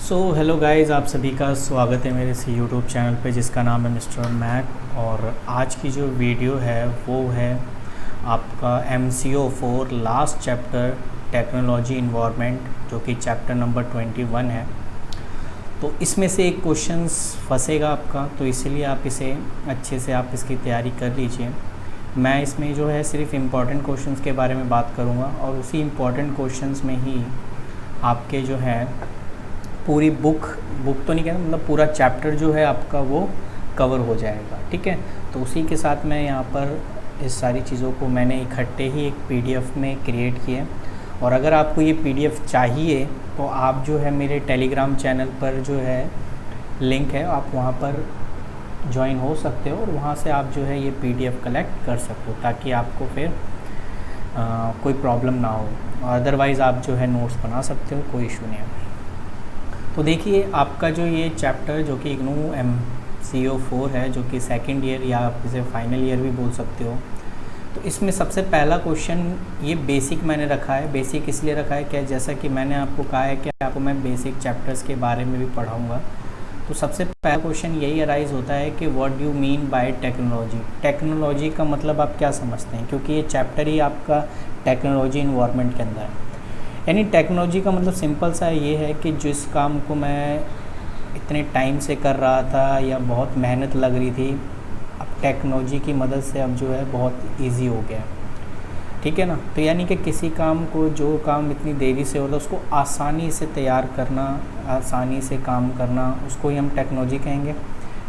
Hello guys, आप सभी का स्वागत है मेरे इस यूट्यूब चैनल पे जिसका नाम है मिस्टर मैक। और आज की जो वीडियो है वो है आपका MCO 4 last chapter technology environment, जो कि चैप्टर नंबर 21 है। तो इसमें से एक क्वेश्चंस फंसेगा आपका, तो इसीलिए आप इसे अच्छे से आप इसकी तैयारी कर लीजिए। मैं इसमें जो है सिर्फ इम्पॉर्टेंट क्वेश्चंस के बारे में बात करूँगा और उसी इम्पॉर्टेंट क्वेश्चंस में ही आपके जो है पूरी बुक तो नहीं कहना, मतलब पूरा चैप्टर जो है आपका वो कवर हो जाएगा। ठीक है, तो उसी के साथ मैं यहाँ पर इस सारी चीज़ों को मैंने इकट्ठे ही एक PDF में क्रिएट किए। और अगर आपको ये PDF चाहिए तो आप जो है मेरे टेलीग्राम चैनल पर जो है लिंक है, आप वहाँ पर ज्वाइन हो सकते हो और वहाँ से आप जो है ये PDF कलेक्ट कर सकते हो, ताकि आपको फिर कोई प्रॉब्लम ना हो। अदरवाइज़ आप जो है नोट्स बना सकते हो, कोई इशू नहीं है। तो देखिए, आपका जो ये चैप्टर जो कि इग्नू MCO 4 है, जो कि सेकंड ईयर या आप इसे फाइनल ईयर भी बोल सकते हो। तो इसमें सबसे पहला क्वेश्चन ये बेसिक मैंने रखा है। बेसिक इसलिए रखा है कि जैसा कि मैंने आपको कहा है कि आपको मैं बेसिक चैप्टर्स के बारे में भी पढ़ाऊँगा। तो सबसे पहला क्वेश्चन यही अराइज होता है कि what do you mean by technology. Technology का मतलब आप क्या समझते हैं, क्योंकि ये चैप्टर ही आपका टेक्नोलॉजी इन्वायरमेंट के अंदर है। यानी टेक्नोलॉजी का मतलब सिंपल सा ये है कि जिस काम को मैं इतने टाइम से कर रहा था या बहुत मेहनत लग रही थी, अब टेक्नोलॉजी की मदद से अब जो है बहुत इजी हो गया। ठीक है ना। तो यानी कि किसी काम को, जो काम इतनी देरी से होता है, उसको आसानी से तैयार करना, आसानी से काम करना, उसको ही हम टेक्नोलॉजी कहेंगे।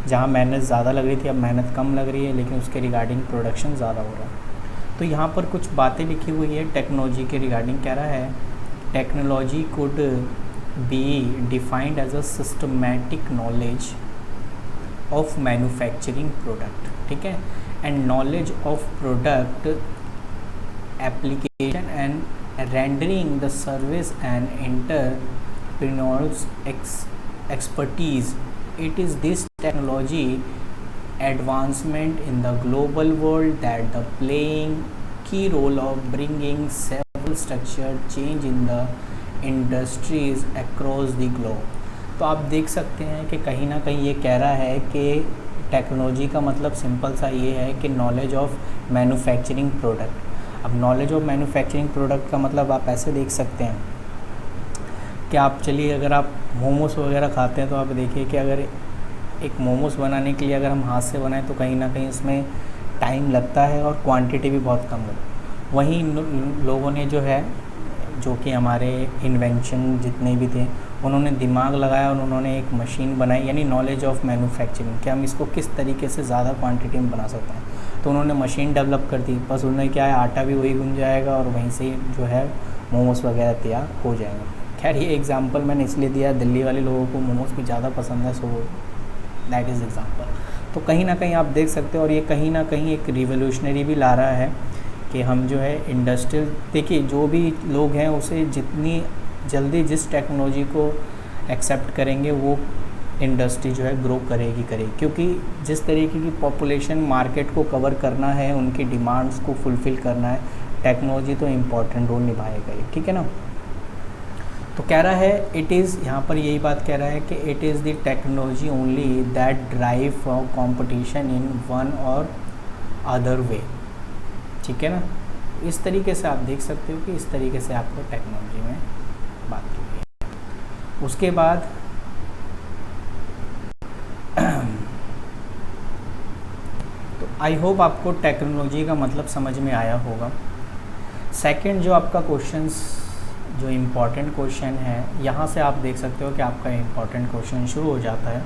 जहाँ मेहनत ज़्यादा लग रही थी अब मेहनत कम लग रही है, लेकिन उसके रिगार्डिंग प्रोडक्शन ज़्यादा हो रहा है। तो यहाँ पर कुछ बातें लिखी हुई है टेक्नोलॉजी के रिगार्डिंग। कह रहा है technology could be defined as a systematic knowledge of manufacturing product, ठीक है, and knowledge of product application and rendering the service and entrepreneurial expertise. It is this technology advancement in the global world that the playing key role of bringing structured change in the industries across the globe। तो आप देख सकते हैं कि कहीं ना कहीं ये कह रहा है कि टेक्नोलॉजी का मतलब सिंपल सा ये है कि नॉलेज ऑफ मैन्युफैक्चरिंग प्रोडक्ट। अब नॉलेज ऑफ मैन्युफैक्चरिंग प्रोडक्ट का मतलब आप ऐसे देख सकते हैं कि आप चलिए, अगर आप मोमोस वगैरह खाते हैं तो आप देखिए कि अगर एक मोमोस बनाने के लिए अगर हम हाथ से बनाएं तो कहीं ना कहीं उसमें टाइम लगता है और क्वांटिटी भी बहुत कम लगती है। वहीं लोगों ने जो है, जो कि हमारे इन्वेंशन जितने भी थे, उन्होंने दिमाग लगाया और उन्होंने एक मशीन बनाई, यानी नॉलेज ऑफ मैन्युफैक्चरिंग, कि हम इसको किस तरीके से ज़्यादा क्वांटिटी में बना सकते हैं। तो उन्होंने मशीन डेवलप कर दी। बस उन्होंने क्या है, आटा भी वही गुन जाएगा और वहीं से जो है मोमोस वगैरह तैयार हो जाएंगे। खैर, ये एग्जांपल मैंने इसलिए दिया, दिल्ली वाले लोगों को मोमोस भी ज़्यादा पसंद है, सो दैट इज़ एग्जाम्पल। तो कहीं ना कहीं आप देख सकते हो, और ये कहीं ना कहीं एक रिवोल्यूशनरी भी ला रहा है कि हम जो है इंडस्ट्रियल, देखिए जो भी लोग हैं उसे जितनी जल्दी जिस टेक्नोलॉजी को एक्सेप्ट करेंगे वो इंडस्ट्री जो है ग्रो करेगी। क्योंकि जिस तरीके की पॉपुलेशन मार्केट को कवर करना है, उनकी डिमांड्स को फुलफ़िल करना है, टेक्नोलॉजी तो इम्पॉर्टेंट रोल निभाएगा ही। ठीक है ना। तो कह रहा है इट इज़, यहाँ पर यही बात कह रहा है कि it is the technology only that drive for competition in one और अदर वे। ठीक है ना। इस तरीके से आप देख सकते हो कि इस तरीके से आपको टेक्नोलॉजी में बात की गई है। उसके बाद तो आई होप आपको टेक्नोलॉजी का मतलब समझ में आया होगा। सेकंड जो आपका क्वेश्चंस, जो इम्पॉर्टेंट क्वेश्चन है, यहाँ से आप देख सकते हो कि आपका इम्पॉर्टेंट क्वेश्चन शुरू हो जाता है।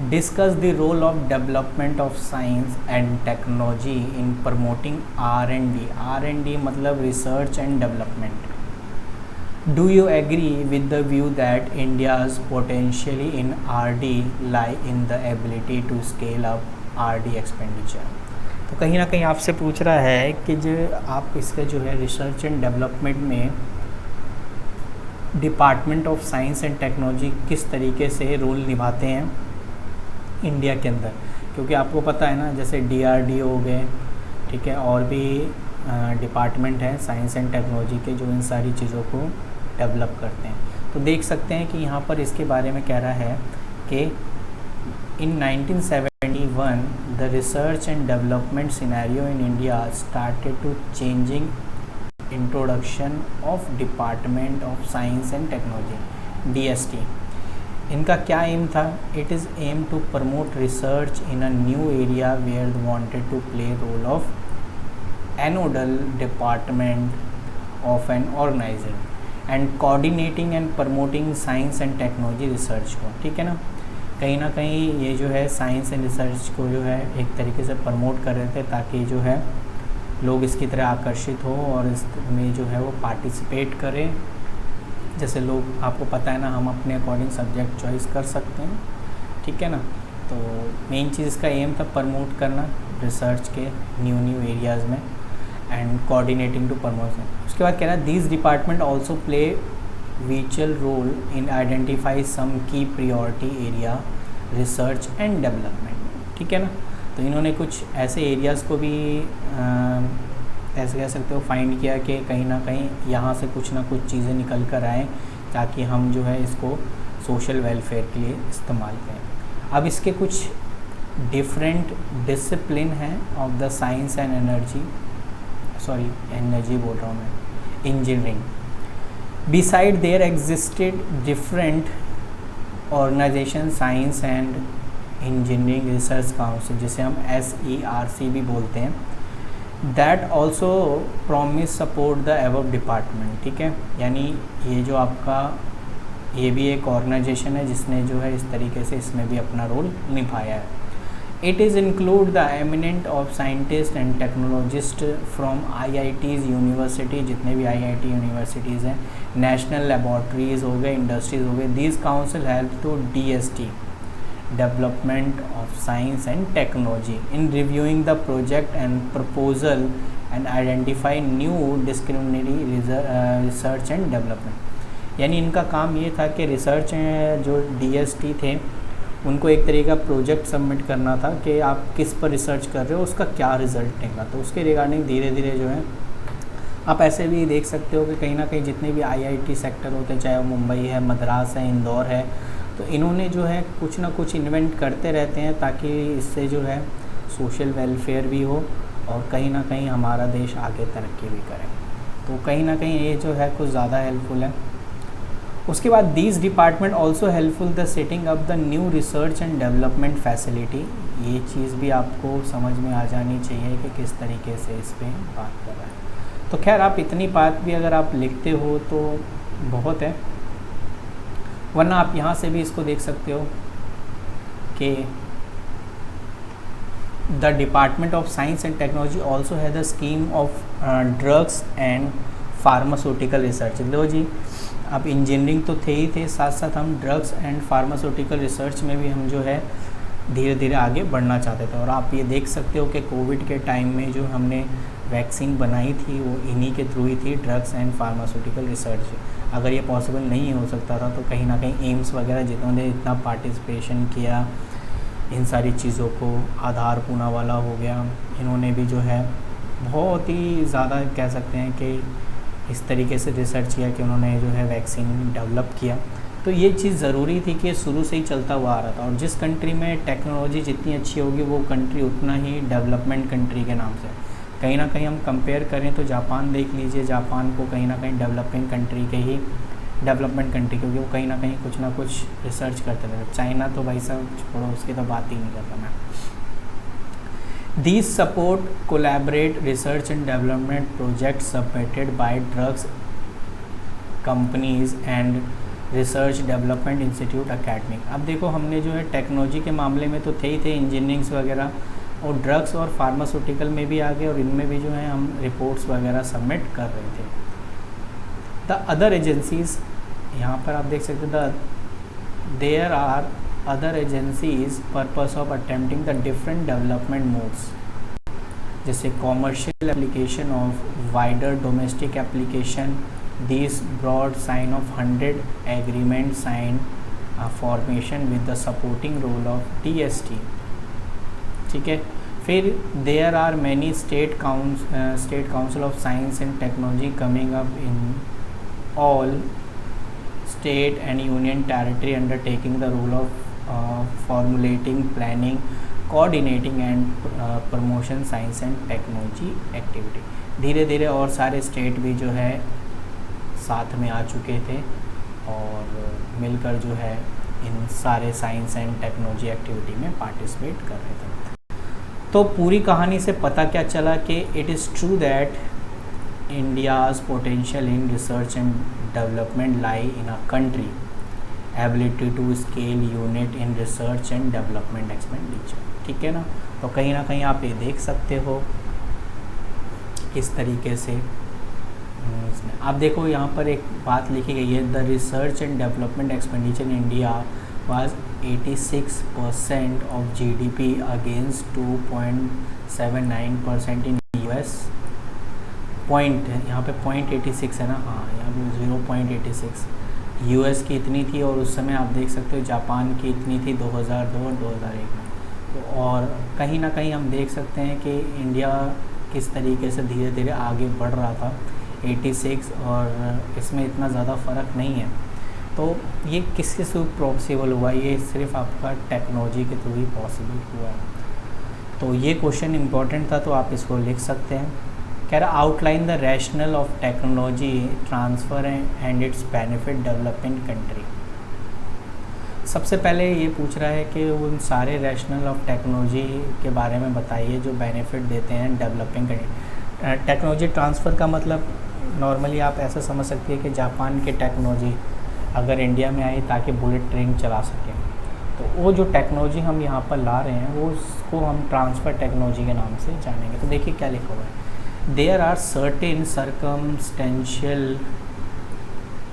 Discuss the role of development of science and technology in promoting R&D। R&D मतलब research and development. Do you agree with the view that India's potentially in R&D lie in the ability to scale up R&D expenditure. तो कहीं ना कहीं आपसे पूछ रहा है कि जो आप इसका जो है रिसर्च एंड डेवलपमेंट में department of science and technology किस तरीके से रोल निभाते हैं इंडिया के अंदर। क्योंकि आपको पता है ना, जैसे DRDO हो गए, ठीक है, और भी डिपार्टमेंट हैं साइंस एंड टेक्नोलॉजी के जो इन सारी चीज़ों को डेवलप करते हैं। तो तो देख सकते हैं कि यहाँ पर इसके बारे में कह रहा है कि in 1971 the research and development scenario in India started to changing introduction of department of science and technology DST। इनका क्या एम था? It is aim to promote research in a new area where wanted to play role of a nodal department of an organization and coordinating and promoting science and technology research को। ठीक है ना कहीं ये जो है साइंस एंड रिसर्च को जो है एक तरीके से प्रमोट कर रहे थे ताकि जो है लोग इसकी तरह आकर्षित हो और इसमें जो है वो पार्टिसिपेट करें। जैसे लोग, आपको पता है ना, हम अपने अकॉर्डिंग सब्जेक्ट चॉइस कर सकते हैं। ठीक है ना, तो मेन चीज़ इसका एम था प्रमोट करना रिसर्च के न्यू एरियाज़ में एंड कोऑर्डिनेटिंग टू प्रमोशन। उसके बाद कह रहा है दीज डिपार्टमेंट ऑल्सो प्ले विचुअल role in identify some key priority area research and development. ठीक है ना, तो इन्होंने कुछ ऐसे एरियाज़ को भी ऐसे कह सकते हो फाइंड किया कि कहीं ना कहीं यहाँ से कुछ ना कुछ चीज़ें निकल कर आएँ ताकि हम जो है इसको सोशल वेलफेयर के लिए इस्तेमाल करें। अब इसके कुछ डिफरेंट डिसिप्लिन हैं of the science and energy बोल रहा हूँ मैं, engineering. Beside there existed different organisation science and engineering research council, जिसे हम SERC भी बोलते हैं, that also promise support the above department. ठीक है, यानी ये जो आपका ये भी एक ऑर्गेनाइजेशन है जिसने जो है इस तरीके से इसमें भी अपना रोल निभाया है। It is include the eminent of scientist and technologist from IITs university, जितने भी IIT यूनिवर्सिटीज़ हैं, नेशनल लेबॉर्ट्रीज़ हो गए, इंडस्ट्रीज़ हो गए। These council help to DST development of science and technology in reviewing the project and proposal and identify new disciplinary research and development। यानी इनका काम ये था कि रिसर्च जो DST थे उनको एक तरीके का प्रोजेक्ट सबमिट करना था कि आप किस पर रिसर्च कर रहे हो, उसका क्या रिज़ल्ट निकला। तो उसके रिगार्डिंग धीरे धीरे जो है आप ऐसे भी देख सकते हो कि कहीं ना कहीं जितने भी IIT सेक्टर होते हैं, चाहे वो मुंबई है, मद्रास है, इंदौर है, तो इन्होंने जो है कुछ ना कुछ इन्वेंट करते रहते हैं ताकि इससे जो है सोशल वेलफेयर भी हो और कहीं ना कहीं हमारा देश आगे तरक्की भी करे। तो कहीं ना कहीं ये जो है कुछ ज़्यादा हेल्पफुल है। उसके बाद these department also helpful the setting up the new research and development facility. ये चीज़ भी आपको समझ में आ जानी चाहिए कि किस तरीके से इस पर बात कर रहा है। तो खैर आप इतनी बात भी अगर आप लिखते हो तो बहुत है, वरना आप यहाँ से भी इसको देख सकते हो कि the department of science and technology also है the scheme of drugs and pharmaceutical research. लो जी, अब इंजीनियरिंग तो थे ही थे, साथ साथ हम ड्रग्स एंड फार्मास्यूटिकल रिसर्च में भी हम जो है धीरे धीरे आगे बढ़ना चाहते थे। और आप ये देख सकते हो कि कोविड के टाइम में जो हमने वैक्सीन बनाई थी वो इन्हीं के थ्रू ही थी, ड्रग्स एंड फार्मास्यूटिकल रिसर्च। अगर ये पॉसिबल नहीं हो सकता था तो कहीं ना कहीं एम्स वगैरह जिन्होंने इतना पार्टिसिपेशन किया इन सारी चीज़ों को, आधार पूनावाला हो गया, इन्होंने भी जो है बहुत ही ज़्यादा कह सकते हैं कि इस तरीके से रिसर्च किया कि उन्होंने जो है वैक्सीन डेवलप किया। तो ये चीज़ ज़रूरी थी कि शुरू से ही चलता हुआ आ रहा था। और जिस कंट्री में टेक्नोलॉजी जितनी अच्छी होगी वो कंट्री उतना ही डेवलपमेंट कंट्री के नाम से। कहीं ना कहीं हम कंपेयर करें तो जापान देख लीजिए, जापान को कहीं ना कहीं डेवलपिंग कंट्री के ही डेवलपमेंट कंट्री, क्योंकि वो कहीं ना कुछ रिसर्च करते रहते। चाइना तो भाई साहब छोड़ो, उसकी तो बात ही नहीं करता मैं। These support collaborate research and development projects submitted by drugs companies and research development institute academic। अब देखो हमने जो है टेक्नोलॉजी के मामले में तो थे ही थे, इंजीनियरिंग्स वगैरह, और ड्रग्स और फार्मास्यूटिकल में भी आ गए, और इनमें भी जो है हम रिपोर्ट्स वगैरह सबमिट कर रहे थे। द अदर एजेंसीज, यहाँ पर आप देख सकते हैं there are other agencies purpose of attempting the different development modes, जैसे commercial application of wider domestic application, these broad sign of 100 agreement sign formation with the supporting role of DST। ठीक है, फिर there are many state council of science and technology coming up in all state and union territory undertaking the role of formulating, planning, coordinating and promotion science and technology activity। धीरे धीरे और सारे state भी जो है साथ में आ चुके थे और मिलकर जो है इन सारे साइंस एंड टेक्नोलॉजी एक्टिविटी में पार्टिसिपेट कर रहे थे। तो पूरी कहानी से पता क्या चला कि it is true that India's potential in research and development lie in a country ability to scale unit in research and development expenditure. ठीक है ना, तो कहीं ना कहीं आप ये देख सकते हो किस तरीके से इसमें आप देखो यहाँ पर एक बात लिखी गई है, the research and development expenditure in India was 86% of GDP against 2.79% in US. Point है यहाँ पे 0.86 है ना, हाँ यहाँ पे 0.86 यूएस की इतनी थी और उस समय आप देख सकते हो जापान की इतनी थी 2002 और 2001 में। तो और कहीं ना कहीं हम देख सकते हैं कि इंडिया किस तरीके से धीरे धीरे आगे बढ़ रहा था 86 और इसमें इतना ज़्यादा फ़र्क नहीं है। तो ये किसके थ्रू पॉसिबल हुआ, ये सिर्फ आपका टेक्नोलॉजी के थ्रू ही पॉसिबल हुआ है। तो ये क्वेश्चन इम्पोर्टेंट था तो आप इसको लिख सकते हैं। कह रहा outline the rational of technology transfer and it's benefit developing country. सबसे पहले ये पूछ रहा है कि उन सारे रैशनल ऑफ टेक्नोलॉजी के बारे में बताइए जो बेनिफिट देते हैं डेवलपिंग कंट्री। टेक्नोलॉजी ट्रांसफ़र का मतलब नॉर्मली आप ऐसा समझ सकते हैं कि जापान की टेक्नोलॉजी अगर इंडिया में आई ताकि बुलेट ट्रेन चला सकें, तो वो जो टेक्नोलॉजी हम यहाँ पर ला रहे हैं वो उसको हम ट्रांसफ़र टेक्नोलॉजी के नाम से जानेंगे। तो देखिए क्या लिखा हुआ है, there are certain circumstantial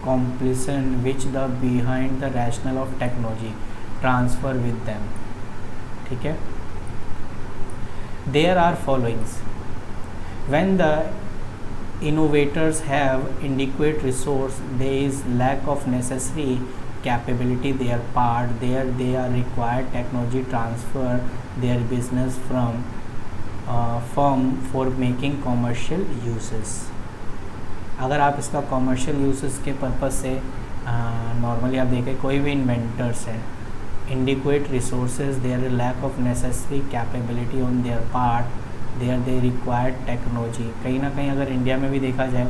completion which the behind the rationale of technology transfer with them। ठीक है, there are followings, when the innovators have inadequate resource, there is lack of necessary capability their part, there they are required technology transfer their business from firm for making commercial uses। अगर आप इसका commercial uses के purpose से normally आप देखें कोई भी inventors हैं, inadequate resources, their lack of necessary capability on their part, there they required technology. कहीं ना कहीं अगर इंडिया में भी देखा जाए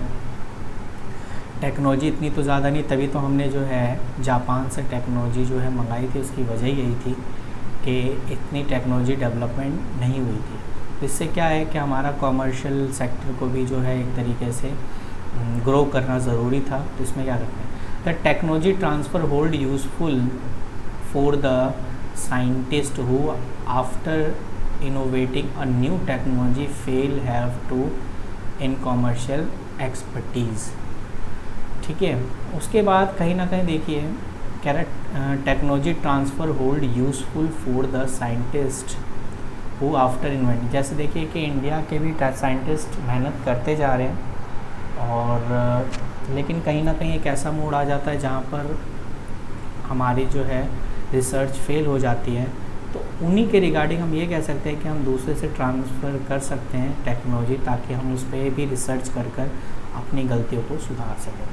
टेक्नोलॉजी इतनी तो ज़्यादा नहीं, तभी तो हमने जो है जापान से टेक्नोलॉजी जो है मंगाई थी। उसकी वजह यही थी कि इतनी टेक्नोलॉजी डेवलपमेंट नहीं हुई थी। इससे क्या है कि हमारा कॉमर्शियल सेक्टर को भी जो है एक तरीके से ग्रो करना ज़रूरी था। तो इसमें क्या करते हैं, the technology transfer hold useful for the scientist who after innovating a new technology fail have to in commercial expertise. ठीक है, उसके बाद कहीं ना कहीं देखिए कह रहा technology transfer hold useful for the scientist who after invent. जैसे देखिए कि इंडिया के भी साइंटिस्ट मेहनत करते जा रहे हैं और लेकिन कहीं ना कहीं एक ऐसा मोड़ आ जाता है जहाँ पर हमारी जो है रिसर्च फेल हो जाती है। तो उन्हीं के रिगार्डिंग हम ये कह सकते हैं कि हम दूसरे से ट्रांसफ़र कर सकते हैं टेक्नोलॉजी, ताकि हम उस पर भी रिसर्च कर अपनी गलतियों को सुधार सकें।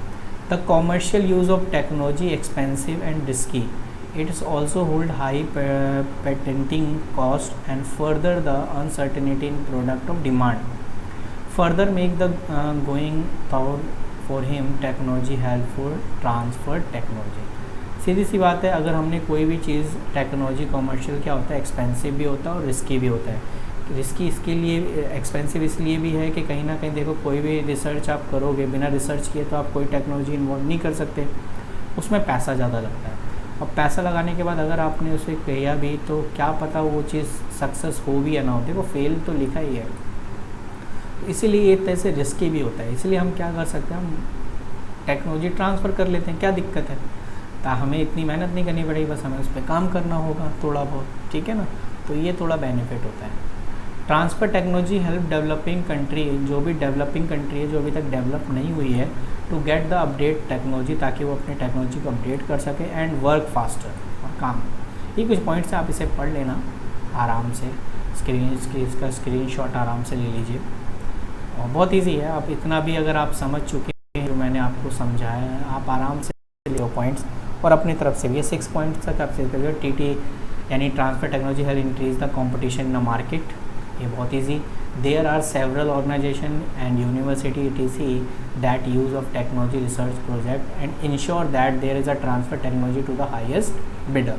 The commercial use of technology expensive and risky, it is also hold high patenting cost and further the uncertainty in product of demand, further make the going for him technology help for transfer technology। सीधी सी बात है, अगर हमने कोई भी चीज़ technology commercial क्या होता है, expensive भी होता है और रिस्की भी होता है। रिस्की इसके लिए, एक्सपेंसिव इसलिए भी है कि कहीं ना कहीं देखो कोई भी रिसर्च आप करोगे, बिना रिसर्च किए तो आप कोई टेक्नोलॉजी इन्वॉल्व नहीं कर सकते, उसमें पैसा ज़्यादा लगता है। और पैसा लगाने के बाद अगर आपने उसे किया भी तो क्या पता वो चीज़ सक्सेस हो भी या ना हो, देखो फेल तो लिखा ही है। इसीलिए एक तरह से रिस्की भी होता है। इसलिए हम क्या कर सकते हैं, हम टेक्नोलॉजी ट्रांसफ़र कर लेते हैं। क्या दिक्कत है, हमें इतनी मेहनत नहीं करनी पड़ेगी, बस हमें उस पर काम करना होगा थोड़ा बहुत। ठीक है ना, तो ये थोड़ा बेनिफिट होता है। Transfer technology help developing country, जो भी डेवलपिंग कंट्री है जो अभी तक डेवलप नहीं हुई है, to get the update technology, ताकि वो अपनी टेक्नोलॉजी को अपडेट कर सके एंड वर्क फास्टर, और काम। ये कुछ पॉइंट्स आप इसे पढ़ लेना आराम से, इसका स्क्रीनशॉट आराम से ले लीजिए और बहुत इजी है। आप इतना भी अगर आप समझ चुके हैं जो मैंने आपको समझाया है, आप आराम से सकते हो पॉइंट्स, और अपनी तरफ से भी ये 6 पॉइंट्स तक आप चेक करिए। टी यानी transfer technology has increase the competition in the market, ये बहुत easy. There are several organisation and university ETC that use of technology research project and ensure that there is a transfer technology to the highest bidder.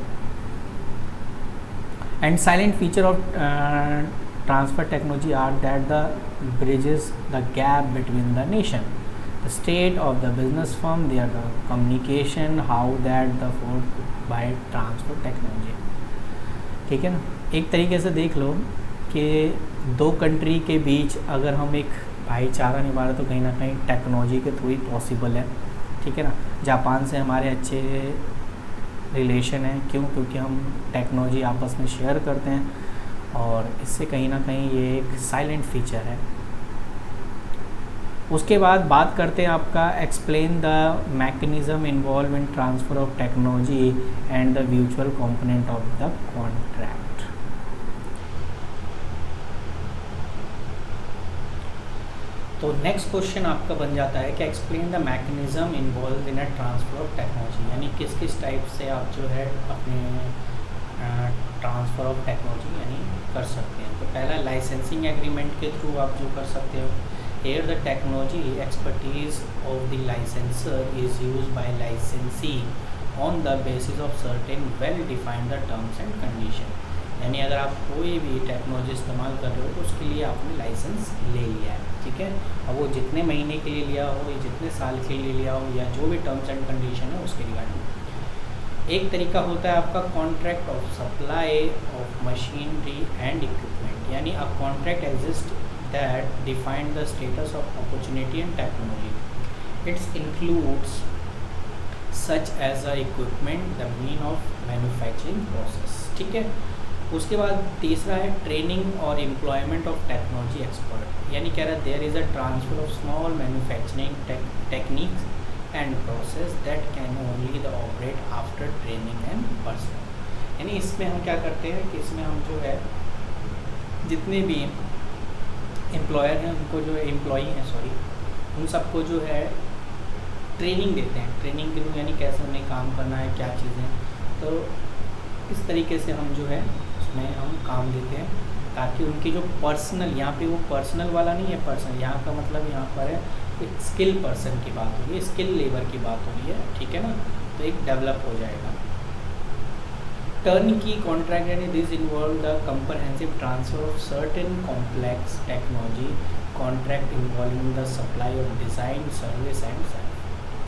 And silent feature of transfer technology are that the bridges the gap between the nation, the state of the business firm, their the communication, how that the food by transfer technology। ठीक है ना, एक तरीके से देख लो कि दो country के बीच अगर हम एक भाईचारा निभा रहे तो कहीं ना कहीं टेक्नोलॉजी के थ्रू ही पॉसिबल है। ठीक है ना, जापान से हमारे अच्छे रिलेशन हैं, क्यों? क्योंकि हम टेक्नोलॉजी आपस में शेयर करते हैं, और इससे कहीं ना कहीं ये एक साइलेंट फीचर है। उसके बाद बात करते हैं आपका explain the mechanism involve in transfer of technology and the mutual component of the contract. तो नेक्स्ट क्वेश्चन आपका बन जाता है कि explain the mechanism involve in a transfer of technology, यानी किस किस टाइप से आप जो है अपने ट्रांसफ़र ऑफ टेक्नोलॉजी यानी कर सकते हैं। तो पहला लाइसेंसिंग एग्रीमेंट के थ्रू आप जो कर सकते हो। Here the technology expertise of the licensor is use by licensee on the basis of certain well defined the terms and condition, यानी अगर आप कोई भी टेक्नोलॉजी इस्तेमाल कर रहे हो तो उसके लिए आपने लाइसेंस ले लिया है। ठीक है, अब वो जितने महीने के लिए लिया हो या जितने साल के लिए लिया हो या जो भी टर्म्स एंड कंडीशन है उसके रिगार्डिंग। एक तरीका होता है आपका contract of supply of machinery and equipment, यानी a contract exist that define the status of opportunity and technology. It's includes such as a equipment the mean of manufacturing process. ठीक है, उसके बाद तीसरा है ट्रेनिंग और एम्प्लॉयमेंट ऑफ टेक्नोलॉजी एक्सपर्ट, यानी कह रहा है there is a transfer of small manufacturing techniques and process that can only the operate after training and person. यानी इसमें हम क्या करते हैं कि इसमें हम जो है जितने भी एम्प्लॉयर हैं उनको जो है एम्प्लॉई हैं उन सबको जो है ट्रेनिंग देते हैं। ट्रेनिंग के थ्रू यानी कैसे उन्हें काम करना है, क्या चीज़ें, तो इस तरीके से हम जो है उसमें हम काम देते हैं ताकि उनकी जो पर्सनल, यहाँ पे वो पर्सनल वाला नहीं है, पर्सनल यहाँ का मतलब यहाँ पर है एक स्किल पर्सन की बात हो रही है, स्किल लेबर की बात हो रही है। ठीक है ना, तो एक डेवलप हो जाएगा। टर्न की कॉन्ट्रैक्ट यानी this involve the comprehensive transfer of certain complex technology contract involving the supply of design service and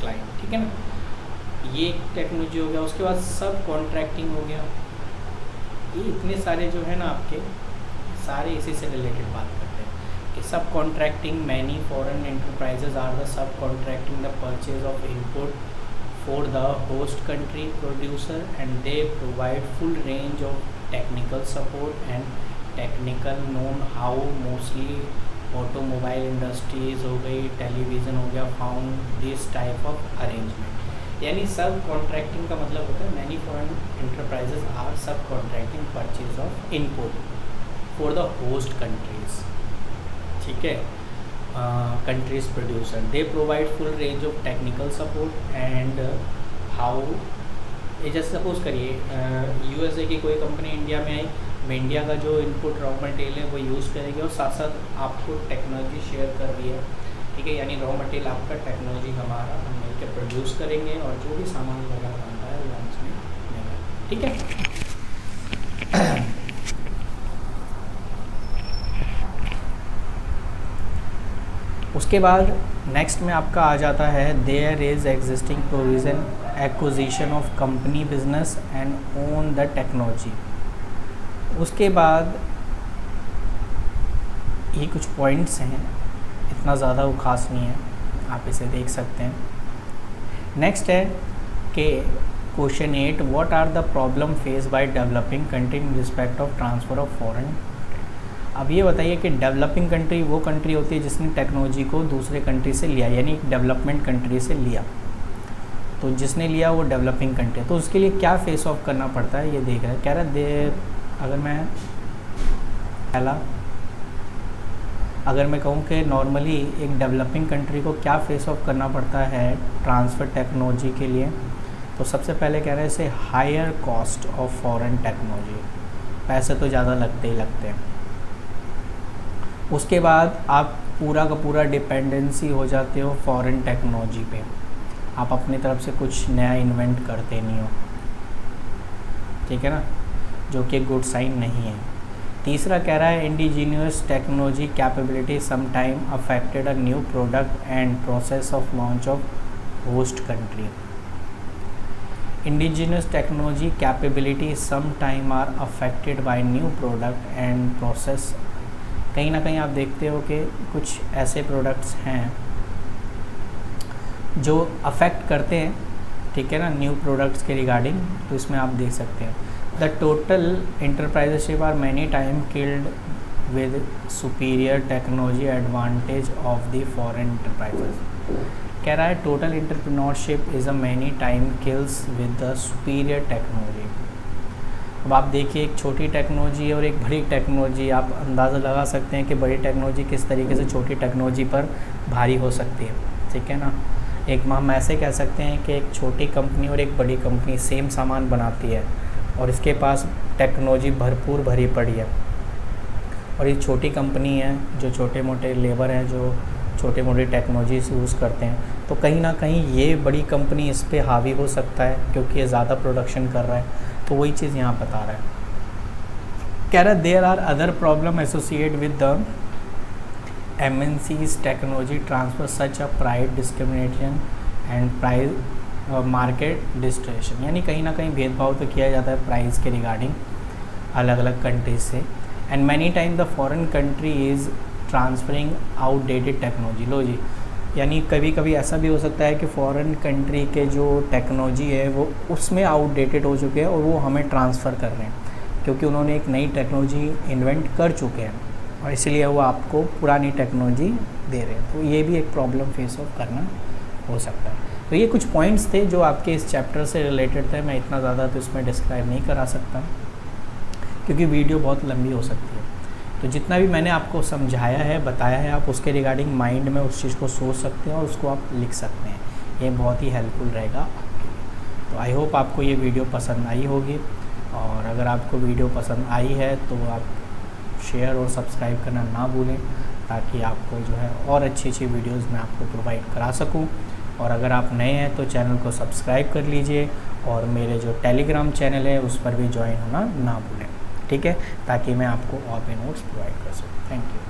client. ठीक है ना, ये टेक्नोलॉजी हो गया। उसके बाद सब कॉन्ट्रैक्टिंग हो गया। ये इतने सारे जो है ना आपके सारे इसी से रिलेटेड बात करते हैं कि subcontracting many foreign enterprises are the subcontracting the purchase of input for the host country producer and they provide full range of technical support and technical know how mostly automobile industries हो गई, television हो गया, found this type of arrangement. यानी subcontracting का मतलब होता है many foreign enterprises are subcontracting purchase of input for the host countries. ठीक है, countries producer they provide full range of technical support and how, जैसे suppose करिए USA की कोई कंपनी इंडिया में आई, इंडिया का जो इनपुट रॉ मटेरियल है वो यूज़ करेगी और साथ साथ आपको टेक्नोलॉजी शेयर कर रही है। ठीक है, यानी रॉ मटेरियल आपका, टेक्नोलॉजी हमारा, हम मिलकर प्रोड्यूस करेंगे और जो भी सामान वगैरह बनता है वो उसमें देगा। ठीक है, उसके बाद नेक्स्ट में आपका आ जाता है there is existing provision acquisition of company business and own the technology. उसके बाद ये कुछ पॉइंट्स हैं, इतना ज़्यादा वो खास नहीं है, आप इसे देख सकते हैं। नेक्स्ट है कि question 8 what are the problem face by developing country in respect of transfer of foreign. अब ये बताइए कि डेवलपिंग कंट्री वो कंट्री होती है जिसने टेक्नोलॉजी को दूसरे कंट्री से लिया, यानी डेवलपमेंट कंट्री से लिया, तो जिसने लिया वो डेवलपिंग कंट्री है, तो उसके लिए क्या फेस ऑफ करना पड़ता है ये देख रहे हैं। कह रहा है अगर मैं कहूँ कि नॉर्मली एक डेवलपिंग कंट्री को क्या फेस ऑफ करना पड़ता है ट्रांसफ़र टेक्नोलॉजी के लिए, तो सबसे पहले कह रहे हैं इसे higher cost of foreign technology, पैसे तो ज़्यादा लगते ही लगते हैं। उसके बाद आप पूरा का पूरा डिपेंडेंसी हो जाते हो फॉरेन टेक्नोलॉजी पे, आप अपनी तरफ से कुछ नया इन्वेंट करते नहीं हो, ठीक है ना, जो कि गुड साइन नहीं है। तीसरा कह रहा है indigenous technology capability some time affected a new product and process of launch of host country. Indigenous technology capability some time are affected by new product and process. कहीं ना कहीं आप देखते हो कि कुछ ऐसे प्रोडक्ट्स हैं जो अफेक्ट करते हैं, ठीक है ना, न्यू प्रोडक्ट्स के रिगार्डिंग। तो इसमें आप देख सकते हैं the total entrepreneurship are many time killed with superior technology advantage of the foreign enterprises. कह रहा है total entrepreneurship is a many time kills with the superior technology. अब आप देखिए एक छोटी टेक्नोलॉजी और एक बड़ी टेक्नोलॉजी, आप अंदाज़ा लगा सकते हैं कि बड़ी टेक्नोलॉजी किस तरीके से छोटी टेक्नोलॉजी पर भारी हो सकती है, ठीक है ना। एक हम ऐसे कह सकते हैं कि एक छोटी कंपनी और एक बड़ी कंपनी सेम सामान बनाती है और इसके पास टेक्नोलॉजी भरपूर भरी पड़ी है, और ये छोटी कंपनी है जो छोटे मोटे लेबर हैं जो छोटे मोटे टेक्नोलॉजी यूज़ करते हैं, तो कहीं ना कहीं ये बड़ी कंपनी इस पे हावी हो सकता है क्योंकि ये ज़्यादा प्रोडक्शन कर रहा है। तो वही चीज़ यहाँ बता रहा है। कह रहा है there are other problem associate with the MNC's technology transfer such a price discrimination and price market distortion. यानी कहीं ना कहीं भेदभाव तो किया जाता है प्राइस के रिगार्डिंग अलग अलग कंट्रीज से। And many time the foreign country is transferring outdated technology. लो जी, यानी कभी कभी ऐसा भी हो सकता है कि फॉरेन कंट्री के जो टेक्नोलॉजी है वो उसमें आउटडेटेड हो चुके हैं और वो हमें ट्रांसफ़र कर रहे हैं क्योंकि उन्होंने एक नई टेक्नोलॉजी इन्वेंट कर चुके हैं और इसलिए वो आपको पुरानी टेक्नोलॉजी दे रहे हैं। तो ये भी एक प्रॉब्लम फेस ऑफ करना हो सकता है। तो ये कुछ पॉइंट्स थे जो आपके इस चैप्टर से रिलेटेड थे। मैं इतना ज़्यादा तो इसमें डिस्क्राइब नहीं करा सकता क्योंकि वीडियो बहुत लंबी हो सकती है। तो जितना भी मैंने आपको समझाया है, बताया है, आप उसके रिगार्डिंग माइंड में उस चीज़ को सोच सकते हैं और उसको आप लिख सकते हैं। ये बहुत ही हेल्पफुल रहेगा आपके लिए। तो आई होप आपको ये वीडियो पसंद आई होगी, और अगर आपको वीडियो पसंद आई है तो आप शेयर और सब्सक्राइब करना ना भूलें ताकि आपको जो है और अच्छी अच्छी वीडियोज़ मैं आपको प्रोवाइड करा सकूँ। और अगर आप नए हैं तो चैनल को सब्सक्राइब कर लीजिए और मेरे जो टेलीग्राम चैनल है उस पर भी ज्वाइन होना ना भूलें, ठीक है, ताकि मैं आपको और भी नोट्स प्रोवाइड कर सकूँ। Thank you.